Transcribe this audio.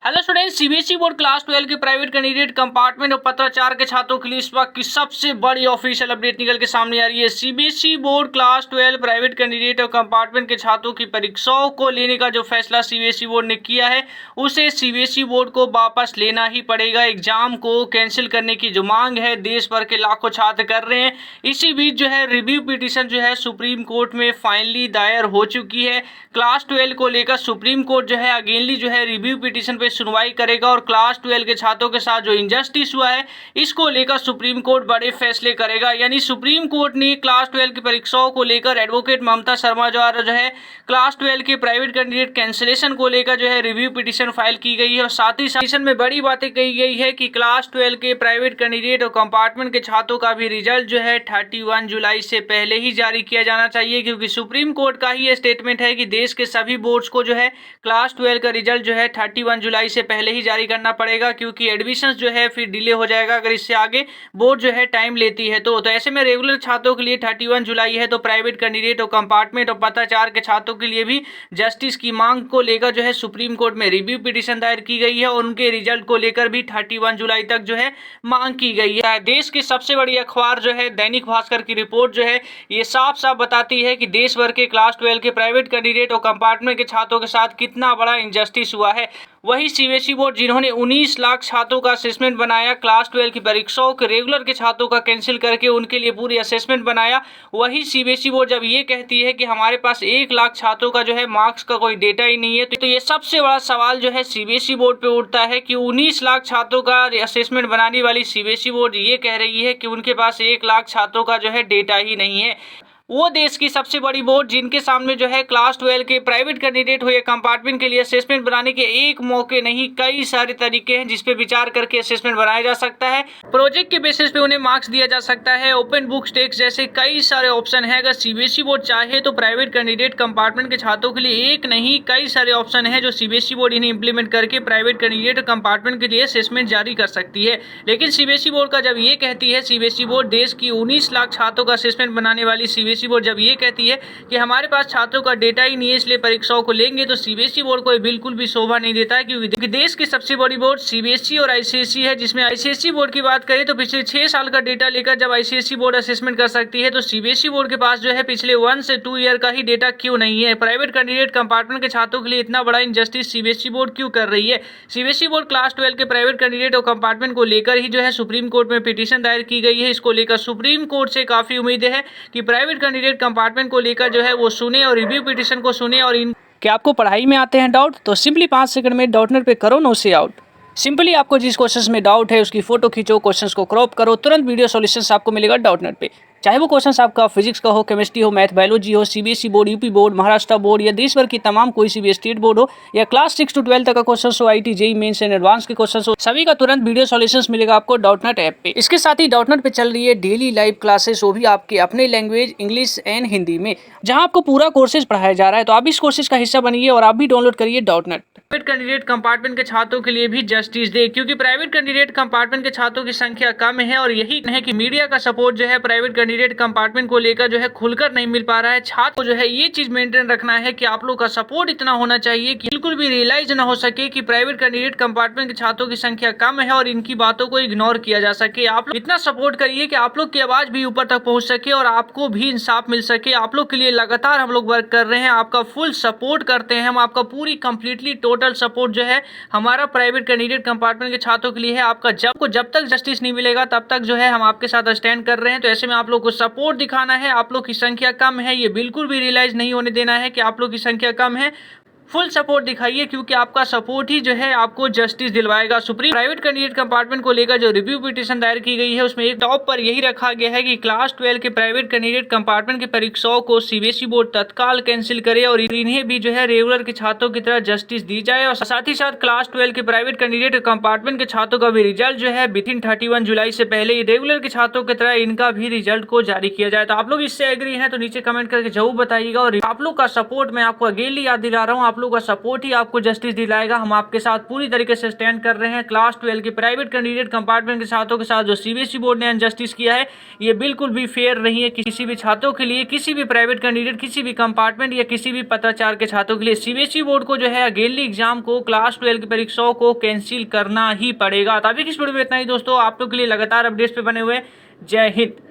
Hello student, CBSE board class 12 के private candidate compartment और पत्राचार के छात्रों के लिए इस वक्त की सबसे बड़ी ऑफिशियल अपडेट निकल के सामने आ रही है। CBSE board class 12 private candidate और कंपार्टमेंट के छात्रों की परीक्षाओं को लेने का जो फैसला सीबीएसई बोर्ड ने किया है उसे सीबीएसई बोर्ड को वापस लेना ही पड़ेगा। एग्जाम को कैंसिल करने की जो मांग है देश भर के लाखों छात्र कर रहे हैं। इसी बीच जो है रिव्यू पिटीशन जो है सुप्रीम कोर्ट में फाइनली दायर हो चुकी है। क्लास 12 को लेकर सुप्रीम कोर्ट जो है अगेनली जो है रिव्यू पिटीशन पे सुनवाई करेगा और क्लास 12 के छात्रों के साथ जो इनजस्टिस हुआ है इसको लेकर सुप्रीम कोर्ट बड़े फैसले करेगा। यानी सुप्रीम कोर्ट ने क्लास 12 की परीक्षाओं को लेकर एडवोकेट ममता शर्मा द्वारा जो है क्लास 12 के प्राइवेट कैंडिडेट कैंसिलेशन को लेकर जो है रिव्यू पिटीशन फाइल की गई है और साथ ही पिटीशन में बड़ी बातें कही गई है कि क्लास 12 के प्राइवेट कैंडिडेट और कंपार्टमेंट के छात्रों का भी रिजल्ट जो है 31 जुलाई से पहले ही जारी किया जाना चाहिए, क्योंकि सुप्रीम कोर्ट का ही ये स्टेटमेंट है कि देश के सभी बोर्ड्स को जो है क्लास 12 का रिजल्ट जो है 31 जुलाई से पहले ही जारी करना पड़ेगा, क्योंकि एडमिशंस जो है फिर डिले हो जाएगा अगर इससे आगे बोर्ड जो है टाइम लेती है। तो ऐसे में रेगुलर छात्रों के लिए 31 जुलाई है, तो प्राइवेट कैंडिडेट और कंपार्टमेंट और पत्राचार के छात्रों के लिए भी जस्टिस की मांग को लेकर जो है सुप्रीम कोर्ट में रिव्यू पिटीशन दायर की गई है और उनके रिजल्ट को लेकर भी 31 जुलाई तक जो है मांग की गई है। देश की सबसे बड़ी अखबार जो है दैनिक भास्कर की रिपोर्ट जो है ये साफ साफ बताती है कि देश भर के क्लास 12 के प्राइवेट कैंडिडेट और कंपार्टमेंट के छात्रों के साथ कितना बड़ा इनजस्टिस हुआ है। वही सीबीएसई बोर्ड जिन्होंने 19 लाख छात्रों का असेसमेंट बनाया, क्लास 12 की परीक्षाओं के रेगुलर के छात्रों का कैंसिल करके उनके लिए पूरी असेसमेंट बनाया, वही सीबीएसई बोर्ड जब ये कहती है कि हमारे पास 1 लाख छात्रों का जो है मार्क्स का कोई डेटा ही नहीं है, तो ये सबसे बड़ा सवाल जो है सीबीएसई बोर्ड पे उठता है कि 19 लाख छात्रों का असेसमेंट बनाने वाली सीबीएसई बोर्ड ये कह रही है कि उनके पास 1 लाख छात्रों का जो है डेटा ही नहीं है। वो देश की सबसे बड़ी बोर्ड जिनके सामने जो है क्लास 12 के प्राइवेट कैंडिडेट हो या कंपार्टमेंट के लिए असेसमेंट बनाने के एक मौके नहीं, कई सारे तरीके हैं जिस पे विचार करके असेसमेंट बनाया जा सकता है। प्रोजेक्ट के बेसिस पे उन्हें मार्क्स दिया जा सकता है, ओपन बुक टेस्ट जैसे कई सारे ऑप्शन है। अगर सीबीएसई बोर्ड चाहे तो प्राइवेट कैंडिडेट कंपार्टमेंट के छात्रों के लिए एक नहीं कई सारे ऑप्शन है जो सीबीएसई बोर्ड इन्हें इंप्लीमेंट करके प्राइवेट कैंडिडेट और कंपार्टमेंट के लिए असेसमेंट जारी कर सकती है। लेकिन सीबीएसई बोर्ड का जब ये कहती है, सीबीएसई बोर्ड देश की 19 लाख छात्रों का असेसमेंट बनाने वाली सीबीएसई बोर्ड जब ये कहती है कि हमारे पास छात्रों का डेटा ही नहीं है इसलिए परीक्षाओं को लेंगे, तो सीबीएसई बोर्ड को बिल्कुल भी शोभा नहीं देता है, क्योंकि देश की सबसे बड़ी बोर्ड सीबीएसई और आईसीएसई है। जिसमें आईसीएसई बोर्ड की बात करें तो पिछले 6 साल का डेटा लेकर जब आईसीएसई बोर्ड असेसमेंट कर सकती है, तो सीबीएसई बोर्ड के पास जो है पिछले 1 से 2 ईयर का ही डेटा क्यों नहीं है। प्राइवेट कैंडिडेट कंपार्टमेंट के छात्रों के लिए इतना बड़ा इनजस्टिस सीबीएसई बोर्ड क्यों कर रही है। सीबीएसई बोर्ड क्लास 12 के प्राइवेट कैंडिडेट और कंपार्टमेंट को लेकर ही जो है सुप्रीम कोर्ट में पिटीशन दायर की गई है। इसको लेकर सुप्रीम कोर्ट से काफी उम्मीदें हैं कि प्राइवेट कैंडिडेट कंपार्टमेंट को लेकर जो है वो सुने और रिव्यू पिटीशन को सुने। और क्या आपको पढ़ाई में आते हैं डाउट, तो सिंपली 5 सेकंड में डाउटनेट पे करो नो से आउट। सिंपली आपको जिस क्वेश्चन में डाउट है उसकी फोटो खींचो, क्वेश्चंस को क्रॉप करो, तुरंत वीडियो सॉल्यूशंस आपको मिलेगा डाउटनेट पे। चाहे वो क्वेश्चंस आपका फिजिक्स का हो, केमिस्ट्री हो, मैथ, बायोलॉजी हो, CBSE board, UP board, Maharashtra board या देश भर की तमाम कोई सी भी स्टेट बोर्ड हो, या क्लास 6 to 12 तक का क्वेश्चन हो, IIT JEE mains and advance के क्वेश्चन हो, सभी का तुरंत वीडियो सॉल्यूशंस मिलेगा आपको डाउटनेट ऐप पे। इसके साथ ही डाउटनेट पे चल रही है डेली लाइव क्लासेस, वो भी आपके अपने लैंग्वेज इंग्लिश एंड हिंदी में, जहाँ आपको पूरा कोर्सेज पढ़ाया जा रहा है। तो आप इस कोर्सेज का हिस्सा बनिए और आप भी डाउनलोड करिए डाउटनेट। प्राइवेट कैंडिडेट कंपार्टमेंट के छात्रों के लिए भी जस्टिस दे, क्योंकि प्राइवेट कैंडिडेट कंपार्टमेंट के छात्रों की संख्या कम है और यही है कि मीडिया का सपोर्ट जो है प्राइवेट कैंडिडेट कंपार्टमेंट को लेकर जो है खुलकर नहीं मिल पा रहा है। छात्र को जो है ये चीज मेंटेन रखना है कि आप लोग का सपोर्ट इतना होना चाहिए कि बिल्कुल भी रियलाइज ना हो सके कि प्राइवेट कैंडिडेट कंपार्टमेंट के छात्रों की संख्या कम है और इनकी बातों को इग्नोर किया जा सके। आप लोग इतना सपोर्ट करिए कि आप लोग की आवाज भी ऊपर तक पहुंच सके और आपको भी इंसाफ मिल सके। आप लोग के लिए लगातार हम लोग वर्क कर रहे हैं, आपका फुल सपोर्ट करते हैं हम, आपका पूरी कंप्लीटली टोटल सपोर्ट जो है हमारा प्राइवेट कैंडिडेट कंपार्टमेंट के छात्रों के लिए है। आपका जब तक जस्टिस नहीं मिलेगा तब तक जो है हम आपके साथ स्टैंड कर रहे हैं। तो ऐसे में आप लोग को सपोर्ट दिखाना है। आप लोग की संख्या कम है, ये बिल्कुल भी रियलाइज नहीं होने देना है कि आप लोग की संख्या कम है। फुल सपोर्ट दिखाइए, क्योंकि आपका सपोर्ट ही जो है आपको जस्टिस दिलवाएगा। सुप्रीम प्राइवेट कैंडिडेट कंपार्टमेंट को लेकर जो रिव्यू पिटीशन दायर की गई है उसमें एक टॉप पर यही रखा गया है कि क्लास 12 के प्राइवेट कैंडिडेट कंपार्टमेंट की परीक्षाओं को सीबीएसई बोर्ड तत्काल कैंसिल करे और इन्हें भी जो है रेगुलर के छात्रों की तरह जस्टिस दी जाए। और साथ ही साथ क्लास 12 के प्राइवेट कैंडिडेट कंपार्टमेंट के छात्रों का भी रिजल्ट जो है विथिन 31 जुलाई से पहले रेगुलर के छात्रों की तरह इनका भी रिजल्ट को जारी किया जाए। तो आप लोग इससे एग्री हैं तो नीचे कमेंट करके जरूर बताइएगा। और आप लोग का सपोर्ट मैं आपको अगेनली याद दिला रहा हूँ, आप लोगों का सपोर्ट ही आपको जस्टिस दिलाएगा। हम आपके साथ पूरी तरीके से स्टैंड कर रहे हैं। क्लास 12 के प्राइवेट कैंडिडेट कंपार्टमेंट के छात्रों के साथ जो सीबीएसई बोर्ड ने अनजस्टिस किया है, ये बिल्कुल भी फेयर नहीं है किसी भी छात्रों के लिए, किसी भी प्राइवेट कैंडिडेट, किसी भी कंपार्टमेंट या किसी भी पत्राचार के छात्रों के लिए। सीबीएसई बोर्ड को जो है अगेनली एग्जाम को, क्लास 12 की परीक्षाओं को कैंसिल करना ही पड़ेगा। तो अभी की इस वीडियो में इतना ही दोस्तों। आप लोग के लिए लगातार अपडेट्स पे बने हुए। जय हिंद।